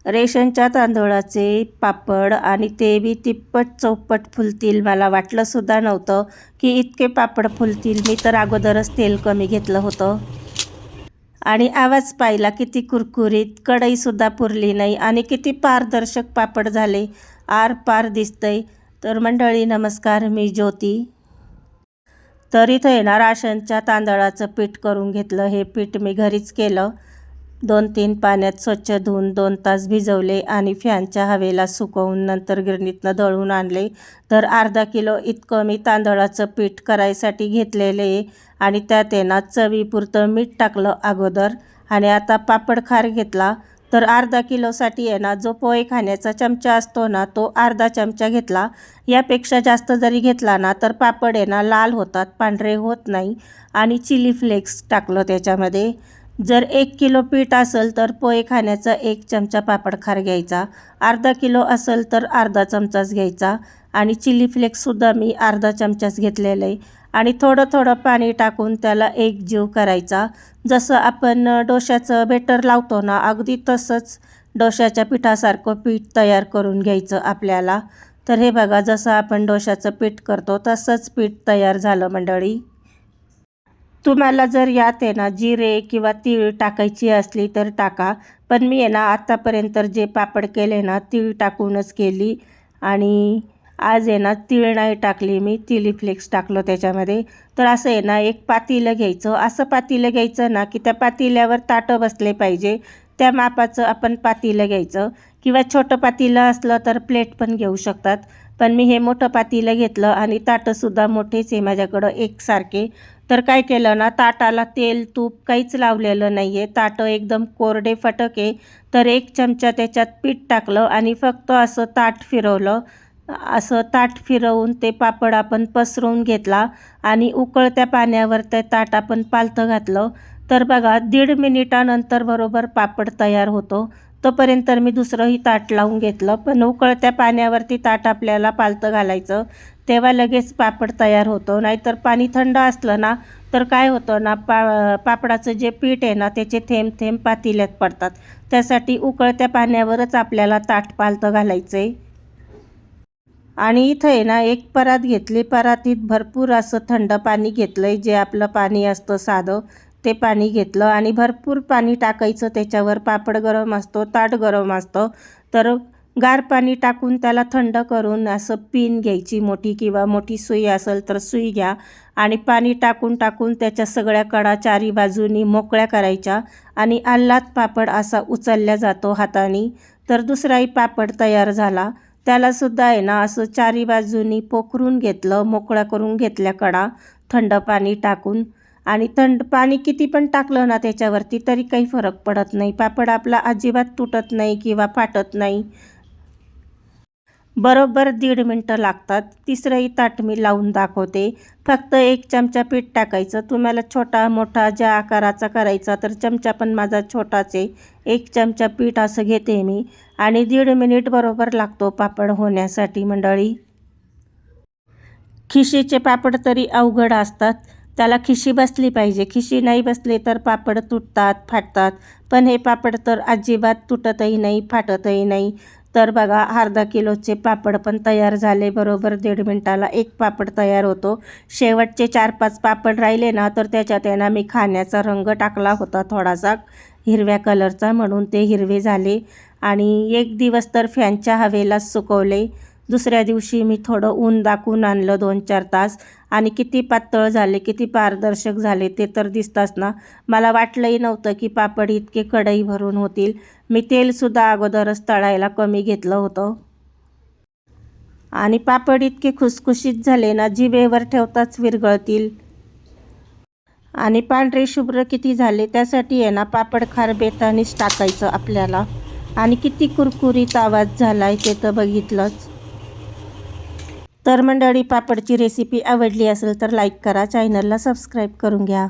रेशनच्या तांदूळाचे पापड आणि ते बी तिप्पट चौपट फुलतील मला वाटलंसुद्धा नव्हतं की इतके पापड फुलतील. मी तर अगोदरच तेल कमी घेतलं होतं. आणि आवाज पाहिला किती कुरकुरीत, कढईसुद्धा पुरली नाही आणि किती पारदर्शक पापड झाले, आर पार दिसतंय. तर मंडळी नमस्कार, मी ज्योती. तर इथं येणार राशनच्या तांदळाचं पीठ करून घेतलं. हे पीठ मी घरीच केलं. 2-3 पाण्यात स्वच्छ धुवून 2 तास भिजवले आणि फॅनच्या हवेला सुकवून नंतर गिरणीतनं दळून आणले. तर अर्धा किलो इतकं मी तांदळाचं पीठ करायसाठी घेतलेलं आहे आणि त्यात ना चवीपुरतं मीठ टाकलं अगोदर. आणि आता पापड खार घेतला. तर अर्धा किलोसाठी ना जो पोहे खाण्याचा चमचा असतो ना तो अर्धा चमचा घेतला. यापेक्षा जास्त जरी घेतला ना तर पापड ना लाल होतात, पांढरे होत नाही. आणि चिली फ्लेक्स टाकलं त्याच्यामध्ये. जर 1 किलो पीठ असेल तर पोहे खाण्याचा 1 चमचा पापड खार घ्यायचा. अर्धा किलो असेल तर अर्धा चमचाच घ्यायचा. आणि चिली फ्लेक्ससुद्धा मी अर्धा चमचाच घेतलेलं आहे. आणि थोडं थोडं पाणी टाकून त्याला एकजीव करायचा. जसं आपण डोश्याचं बेटर लावतो ना अगदी तसंच डोश्याच्या पिठासारखं पीठ तयार करून घ्यायचं आपल्याला. तर हे बघा, जसं आपण डोश्याचं पीठ करतो तसंच पीठ तयार झालं मंडळी. तुम्हाला जर यात ना जिरे किंवा तीळ टाकायची असली तर टाका. पण मी ना आत्तापर्यंत जे पापड केले ना तीळ टाकूनच केली. आणि आज ना तीळ नाही टाकली, मी चिली फ्लेक्स टाकलं त्याच्यामध्ये. तर असं ना एक पातेलं घ्यायचं. असं पातेलं घ्यायचं ना की त्या पातेल्यावर ताटं बसले पाहिजे, त्या मापाचं आपण पातेलं घ्यायचं. किंवा छोटं पातेलं असलं तर प्लेट पण घेऊ शकतात. पण मी हे मोठं पातेलं घेतलं आणि ताटंसुद्धा मोठेच आहे माझ्याकडं एकसारखे. तर काय केलं ना, ताटाला तेल तूप काहीच लावलेलं नाही आहे, ताटं एकदम कोरडे फटक आहे. तर 1 चमचा त्याच्यात पीठ टाकलं आणि फक्त असं ताट फिरवलं. असं ताट फिरवून ते पापड आपण पसरवून घेतला आणि उकळत्या पाण्यावर ते ताट आपण पालथं घातलं. तर बघा 1.5 मिनिटानंतर बरोबर पापड तयार होतो. तोपर्यंत मी दुसरंही ताट लावून घेतलं. पण उकळत्या पाण्यावरती ताट आपल्याला पालथं घालायचं, तेव्हा लगेच पापड तयार होतो. नाहीतर पाणी थंड असलं ना तर काय होतं ना, पापडाचं जे पीठ आहे ना त्याचे थेंब थेंब पातेल्यात पडतात. त्यासाठी उकळत्या पाण्यावरच आपल्याला ताट पालथं घालायचं आहे. आणि इथं ना एक परात घेतली. परातीत भरपूर असं थंड पाणी घेतलं आहे, जे आपलं पाणी असतं साधं ते पाणी घेतलं. आणि भरपूर पाणी टाकायचं त्याच्यावर. पापड गरम असतो, ताट गरम असतं. तर गार पाणी टाकून त्याला थंड करून असं पिन घ्यायची मोठी, किंवा मोठी सुई असेल तर सुई घ्या. आणि पाणी टाकून टाकून त्याच्या सगळ्या कडा चारी बाजूनी मोकळ्या करायच्या. आणि आल्लाद पापड असा उचलला जातो हाताने. तर दुसराही पापड तयार झाला. त्यालासुद्धा ना असं चारी बाजूनी पोखरून घेतलं, मोकळा करून घेतल्या कडा थंड पाणी टाकून. आणि थंड पाणी किती पण टाकलं ना त्याच्यावरती तरी काही फरक पडत नाही. पापड आपला अजिबात तुटत नाही किंवा फाटत नाही. बरोबर 1.5 मिनटं लागतात. तिसरंही ताट मी लावून दाखवते. फक्त 1 चमचा पीठ टाकायचं. तुम्हाला छोटा मोठा ज्या आकाराचा करायचा तर चमचा पण माझा छोटाच आहे. 1 चमचा पीठ असं घेते मी. आणि 1.5 मिनिट बरोबर लागतो पापड होण्यासाठी मंडळी. खिशीचे पापड तरी अवघड असतात, त्याला खिशी बसली पाहिजे. खिशी नाही बसली तर पापड तुटतात, फाटतात. पण हे पापड तर अजिबात तुटतही नाही, फाटतही नाही. तर बघा अर्धा किलोचे पापड पण तयार झाले. बरोबर 1.5 मिनटाला एक पापड तयार होतो. शेवटचे 4-5 पापड राहिले ना तर त्याच्यात ना मी खाण्याचा रंग टाकला होता थोडासा हिरव्या कलरचा, म्हणून ते हिरवे झाले. आणि 1 दिवस तर फॅनच्या हवेला सुकवले. दुसऱ्या दिवशी मी थोडं ऊन दाखवून आणलं 2-4 तास. आणि किती पातळ झाले, किती पारदर्शक झाले ते तर दिसताच ना. मला वाटलंही नव्हतं की पापड इतके कढई भरून होतील. मी तेलसुद्धा अगोदरच तळायला कमी घेतलं होतं. आणि पापड इतके खुसखुशीत झाले ना, जिभेवर ठेवताच विरघळतील. आणि पांढरे शुभ्र किती झाले, त्यासाठी ना पापड खार बेतानीच टाकायचं आपल्याला. आणि किती कुरकुरीत आवाज झाला आहे ते तर बघितलंच. तर मंडळी, पापडची रेसिपी आवडली असेल तर लाईक करा, चॅनलला सबस्क्राईब करून घ्या.